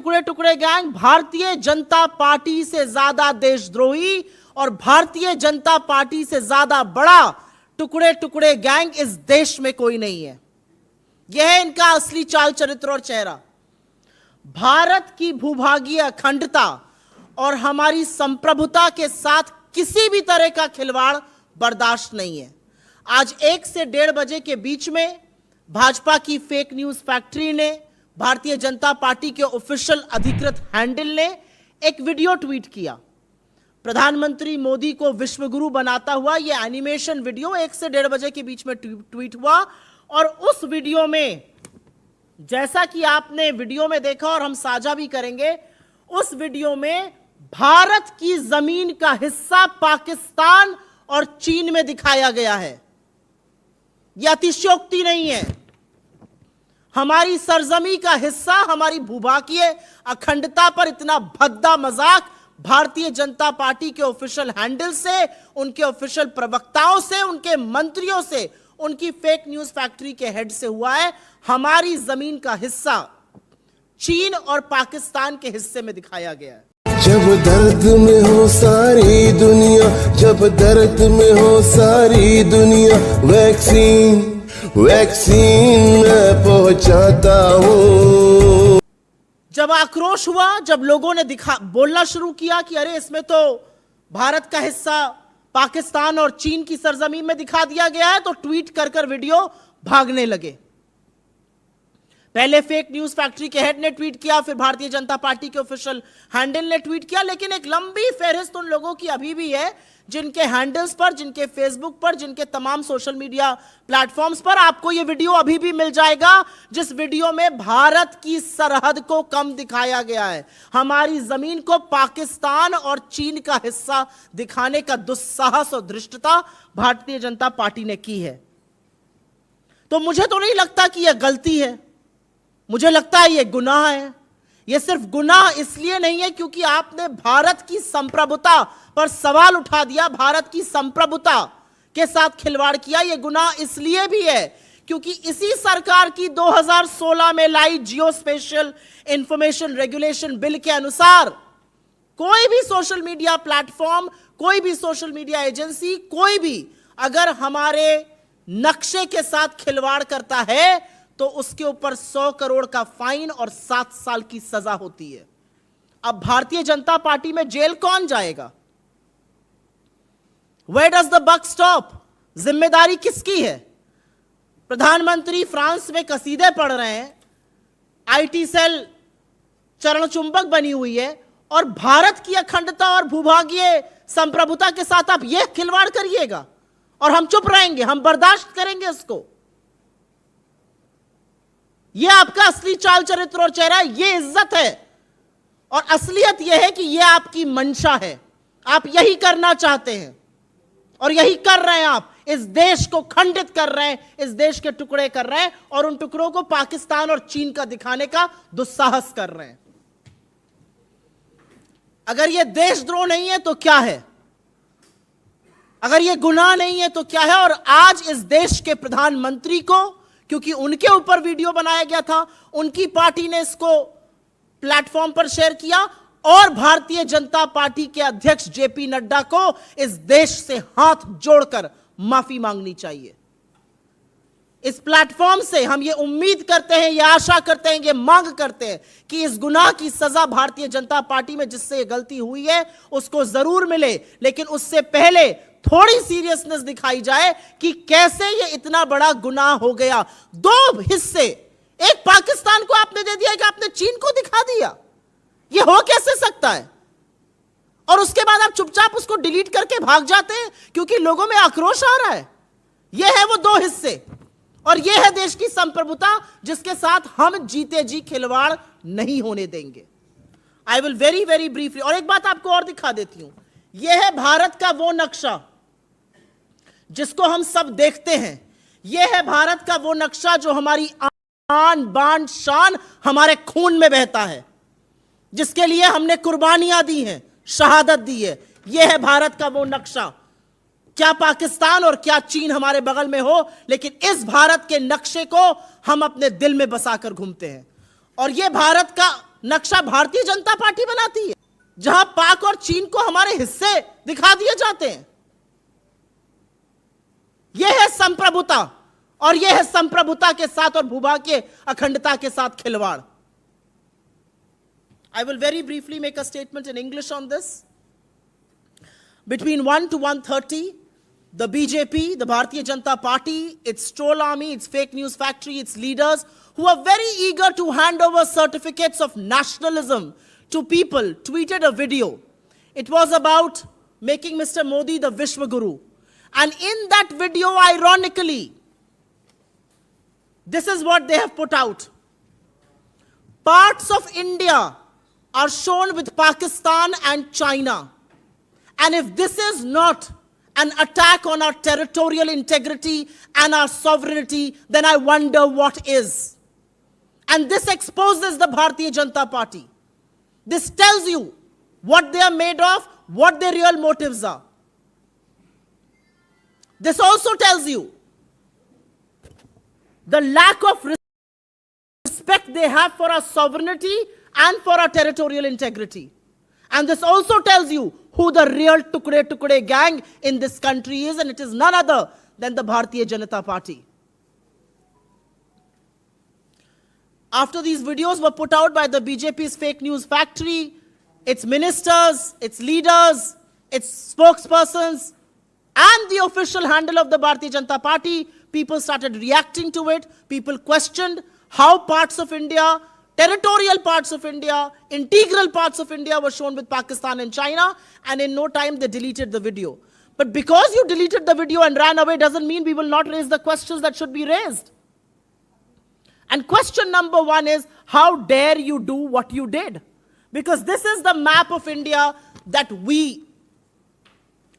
टुकड़े टुकड़े gang Bharatiya Janata party से ज्यादा देशद्रोही और भारतीय जनता पार्टी से ज्यादा बड़ा टुकड़े टुकड़े गैंग इस देश में कोई नहीं है। यह है इनका असली चाल चरित्र और चेहरा। भारत की भूभागीय अखंडता और हमारी संप्रभुता के साथ किसी भी तरह का खिलवाड़ बर्दाश्त नहीं है। आज 1 से 1:30 बजे के बीच में भाजपा की फेक न्यूज फैक्ट्री ने, भारतीय जनता पार्टी के ऑफिशियल अधिकृत हैंडल ने एक वीडियो ट्वीट किया। प्रधानमंत्री मोदी को विश्वगुरु बनाता हुआ यह एनिमेशन वीडियो 1 से 1:30 बजे के बीच में ट्वीट हुआ। और उस वीडियो में, जैसा कि आपने वीडियो में देखा और हम साझा भी करेंगे, उस वीडियो में भारत की जमीन का हिस्सा पाकिस्तान और चीन में दिखाया गया है। यह अतिशयोक्ति नहीं है। हमारी सरजमी का हिस्सा, हमारी भूभागीय अखंडता पर इतना भद्दा मजाक भारतीय जनता पार्टी के ऑफिशियल हैंडल से, उनके ऑफिशियल प्रवक्ताओं से, उनके मंत्रियों से, उनकी फेक न्यूज फैक्ट्री के हेड से हुआ है। हमारी जमीन का हिस्सा चीन और पाकिस्तान के हिस्से में दिखाया गया है। जब दर्द में हो सारी दुनिया, जब दर्द में हो सारी दुनिया, वैक्सीन वैक्सीन मैं पहुंचाता हूँ। जब आक्रोश हुआ, जब लोगों ने बोलना शुरू किया कि अरे इसमें तो भारत का हिस्सा पाकिस्तान और चीन की सरजमीन में दिखा दिया गया है, तो ट्वीट कर कर वीडियो भागने लगे। पहले फेक न्यूज फैक्ट्री के हेड ने ट्वीट किया, फिर भारतीय जनता पार्टी के ऑफिशियल हैंडल ने ट्वीट किया। लेकिन एक लंबी फहरिस्त उन लोगों की अभी भी है जिनके हैंडल्स पर, जिनके फेसबुक पर, जिनके तमाम सोशल मीडिया प्लेटफॉर्म्स पर आपको यह वीडियो अभी भी मिल जाएगा, जिस वीडियो में भारत की सरहद को कम दिखाया गया है। हमारी जमीन को पाकिस्तान और चीन का हिस्सा दिखाने का दुस्साहस और धृष्टता भारतीय जनता पार्टी ने की है। तो मुझे तो नहीं लगता कि यह गलती है, मुझे लगता है यह गुनाह है। यह सिर्फ गुनाह इसलिए नहीं है क्योंकि आपने भारत की संप्रभुता पर सवाल उठा दिया, भारत की संप्रभुता के साथ खिलवाड़ किया। यह गुनाह इसलिए भी है क्योंकि इसी सरकार की 2016 में लाई जियो स्पेशियल इंफॉर्मेशन रेगुलेशन बिल के अनुसार कोई भी सोशल मीडिया प्लेटफॉर्म, कोई भी सोशल मीडिया एजेंसी, कोई भी अगर हमारे नक्शे के साथ खिलवाड़ करता है तो उसके ऊपर 100 करोड़ का फाइन और 7 साल की सजा होती है। अब भारतीय जनता पार्टी में जेल कौन जाएगा? Where does the buck stop? जिम्मेदारी किसकी है? प्रधानमंत्री फ्रांस में कसीदे पढ़ रहे हैं, आईटी सेल चरण चुंबक बनी हुई है, और भारत की अखंडता और भूभागीय संप्रभुता के साथ आप यह खिलवाड़ करिएगा और हम चुप रहेंगे, हम बर्दाश्त करेंगे इसको? यह आपका असली चाल चरित्र और चेहरा, यह इज्जत है। और असलियत यह है कि यह आपकी मंशा है, आप यही करना चाहते हैं और यही कर रहे हैं। आप इस देश को खंडित कर रहे हैं, इस देश के टुकड़े कर रहे हैं और उन टुकड़ों को पाकिस्तान और चीन का दिखाने का दुस्साहस कर रहे हैं। अगर यह देशद्रोह नहीं है तो क्या है? अगर यह गुनाह नहीं है तो क्या है? और आज इस देश के प्रधानमंत्री को, क्योंकि उनके ऊपर वीडियो बनाया गया था, उनकी पार्टी ने इसको प्लेटफॉर्म पर शेयर किया, और भारतीय जनता पार्टी के अध्यक्ष जेपी नड्डा को इस देश से हाथ जोड़कर माफी मांगनी चाहिए। इस प्लेटफॉर्म से हम ये उम्मीद करते हैं, ये आशा करते हैं, ये मांग करते हैं कि इस गुनाह की सजा भारतीय जनता पार्टी में जिससे ये गलती हुई है उसको जरूर मिले। लेकिन उससे पहले थोड़ी सीरियसनेस दिखाई जाए कि कैसे ये इतना बड़ा गुनाह हो गया। 2 हिस्से, एक पाकिस्तान को आपने दे दिया, कि आपने चीन को दिखा दिया। ये हो कैसे सकता है? और उसके बाद आप चुपचाप उसको डिलीट करके भाग जाते हैं क्योंकि लोगों में आक्रोश आ रहा है। ये है वो 2 हिस्से, और ये है देश की संप्रभुता जिसके साथ हम जीते जी खिलवाड़ नहीं होने देंगे। I will very very briefly, और एक बात आपको और दिखा देती हूं। यह है भारत का वो नक्शा जिसको हम सब देखते हैं। यह है भारत का वो नक्शा जो हमारी आन बान शान, हमारे खून में बहता है, जिसके लिए हमने कुर्बानियां दी हैं, शहादत दी है। यह है भारत का वो नक्शा। क्या पाकिस्तान और क्या चीन हमारे बगल में हो, लेकिन इस भारत के नक्शे को हम अपने दिल में बसाकर घूमते हैं। और यह भारत का नक्शा भारतीय जनता पार्टी बनाती है, जहां पाक और चीन को हमारे हिस्से दिखा दिए जाते हैं। यह है संप्रभुता, और यह है संप्रभुता के साथ और भूभागीय अखंडता के साथ खिलवाड़। I will very briefly make a statement in English on this. Between 1 to 1:30, the BJP, the Bharatiya Janata Party, its troll army, its fake news factory, its leaders, who are very eager to hand over certificates of nationalism to people, tweeted a video. It was about making Mr. Modi the Vishwa Guru. And in that video, ironically, this is what they have put out. Parts of India are shown with Pakistan and China. And if this is not an attack on our territorial integrity and our sovereignty, then I wonder what is. And this exposes the Bharatiya Janata Party. This tells you what they are made of, what their real motives are. This also tells you the lack of respect they have for our sovereignty and for our territorial integrity. And this also tells you who the real Tukde gang in this country is, and it is none other than the Bharatiya Janata Party. After these videos were put out by the BJP's fake news factory, its ministers, its leaders, its spokespersons, and the official handle of the Bharatiya Janata Party, people started reacting to it. People questioned how parts of India, territorial parts of India, integral parts of India were shown with Pakistan and China, and in no time they deleted the video. But because you deleted the video and ran away doesn't mean we will not raise the questions that should be raised. And question number one is, how dare you do what you did? Because this is the map of India that we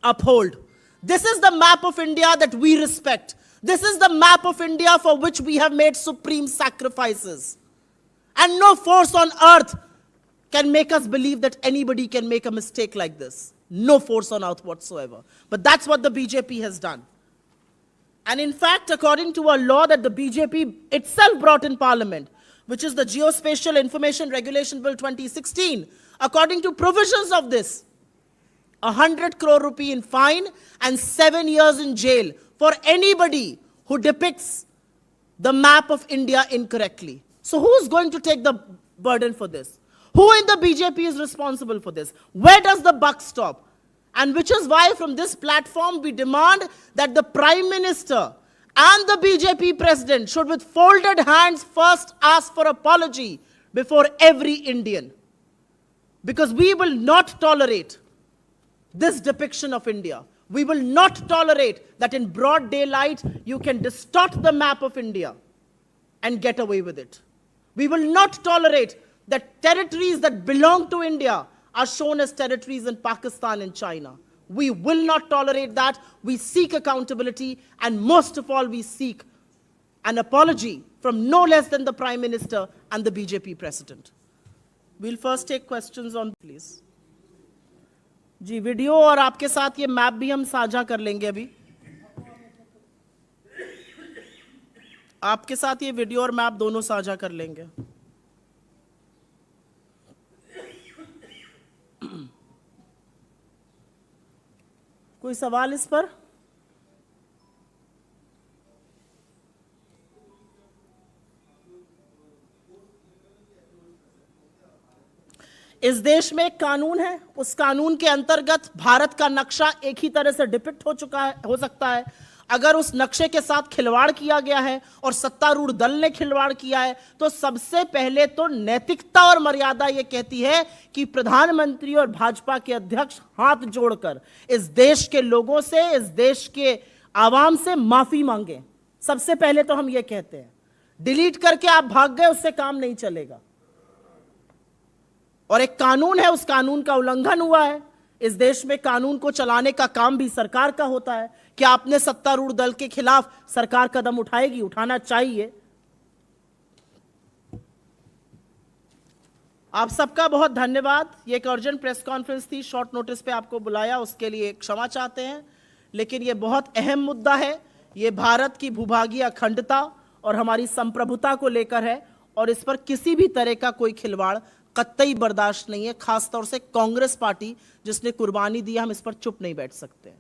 uphold. This is the map of India that we respect. This is the map of India for which we have made supreme sacrifices. And no force on earth can make us believe that anybody can make a mistake like this. No force on earth whatsoever. But that's what the BJP has done. And in fact, according to a law that the BJP itself brought in Parliament, which is the Geospatial Information Regulation Bill 2016, according to provisions of this, 100 crore rupee in fine and 7 years in jail for anybody who depicts the map of India incorrectly. So who's going to take the burden for this? Who in the BJP is responsible for this? Where does the buck stop? And which is why from this platform we demand that the Prime Minister and the BJP President should with folded hands first ask for apology before every Indian. Because we will not tolerate this depiction of India. We will not tolerate that in broad daylight you can distort the map of India and get away with it. We will not tolerate that territories that belong to India are shown as territories in Pakistan and China. We will not tolerate that. We seek accountability, and most of all, we seek an apology from no less than the Prime Minister and the BJP President. We'll first take questions on, please. जी, video और आपके साथ ये map भी हम साझा कर लेंगे अभी। आपके साथ ये वीडियो और मैप दोनों साझा कर लेंगे। कोई सवाल इस पर? इस देश में एक कानून है, उस कानून के अंतर्गत भारत का नक्शा एक ही तरह से डिपिक्ट हो सकता है। अगर उस नक्शे के साथ खिलवाड़ किया गया है और सत्तारूढ़ दल ने खिलवाड़ किया है, तो सबसे पहले तो नैतिकता और मर्यादा यह कहती है कि प्रधानमंत्री और भाजपा के अध्यक्ष हाथ जोड़कर इस देश के लोगों से, इस देश के आवाम से माफी मांगे। सबसे पहले तो हम ये कहते हैं। डिलीट करके आप भाग गए, उससे काम नहीं चलेगा। और एक कानून है, उस कानून का उल्लंघन हुआ है। इस देश में कानून को चलाने का काम भी सरकार का होता है। क्या आपने सत्तारूढ़ दल के खिलाफ सरकार कदम उठाएगी? उठाना चाहिए। आप सबका बहुत धन्यवाद। ये एक अर्जेंट प्रेस कॉन्फ्रेंस थी, शॉर्ट नोटिस पे आपको बुलाया, उसके लिए क्षमा चाहते हैं। लेकिन ये बहुत अहम मुद्दा है। ये भारत की भूभागीय अखंडता और हमारी संप्रभुता को लेकर है, और इस पर किसी भी तरह का कोई खिलवाड़ कतई बर्दाश्त नहीं है, खासतौर से कांग्रेस पार्टी जिसने कुर्बानी दी। हम इस पर चुप नहीं बैठ सकते।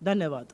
धन्यवाद।